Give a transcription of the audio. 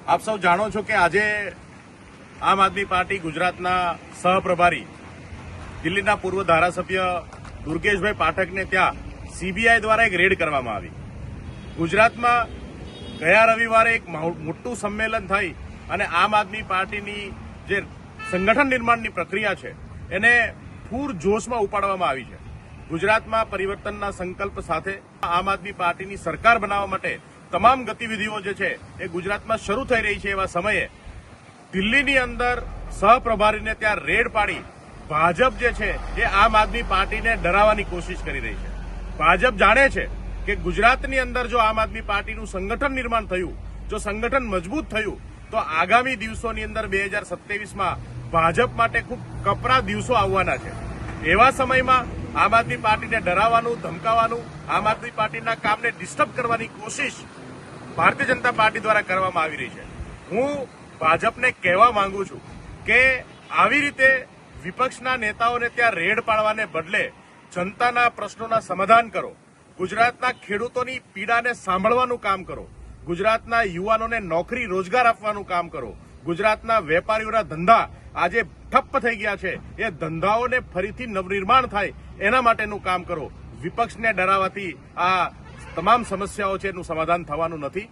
આપ સૌ જાણો છો કે આજે આમ આદમી પાર્ટી ગુજરાતના સહપ્રભારી દિલ્હીના પૂર્વ ધારાસભ્ય દુર્ગેશભાઈ પાઠકને ત્યાં સીબીઆઈ દ્વારા એક રેડ કરવામાં આવી। ગુજરાતમાં ગયા રવિવારે એક મોટું સંમેલન થઈ અને આમ આદમી પાર્ટીની જે સંગઠન નિર્માણની પ્રક્રિયા છે એને પૂરજોશમાં ઉપાડવામાં આવી છે। ગુજરાતમાં પરિવર્તનના સંકલ્પ સાથે આમ આદમી પાર્ટીની સરકાર બનાવવા માટે તમામ ગતિવિધિઓ જે છે એ ગુજરાતમાં શરૂ થઈ રહી છે। એવા સમયે દિલ્હીની અંદર સહપ્રભારીને ત્યાં રેડ પાડી ભાજપ જે છે એ આમ આદમી પાર્ટીને ડરાવવાની કોશિશ કરી રહી છે। ભાજપ જાણે છે કે ગુજરાતની અંદર જો આમ આદમી પાર્ટીનું સંગઠન નિર્માણ થયું, જો સંગઠન મજબૂત થયું તો આગામી દિવસોની અંદર 2027માં ભાજપ માટે ખૂબ કપરા દિવસો આવવાના છે। એવા સમયમાં આમ આદમી પાર્ટીને ડરાવવાનું, ધમકાવવાનું, આમ આદમી પાર્ટીના કામને ડિસ્ટર્બ કરવાની કોશિશ ભારતીય જનતા પાર્ટી દ્વારા કરવામાં આવી રહી છે। હું ભાજપને કહેવા માંગુ છું કે આવી રીતે વિપક્ષના નેતાઓને ત્યાં રેડ પાડવાને બદલે જનતાના પ્રશ્નોના સમાધાન કરો, ગુજરાતના ખેડૂતોની પીડાને સાંભળવાનું કામ કરો, ગુજરાતના યુવાનોને નોકરી રોજગાર આપવાનું કામ કરો, ગુજરાતના વેપારીઓના ધંધા આજે ઠપ્પ થઈ ગયા છે એ ધંધાઓને ફરીથી નવનિર્માણ થાય એના માટેનું કામ કરો। વિપક્ષને ડરાવવાથી આ તમામ સમસ્યાઓ છે એનું સમાધાન થવાનું નથી।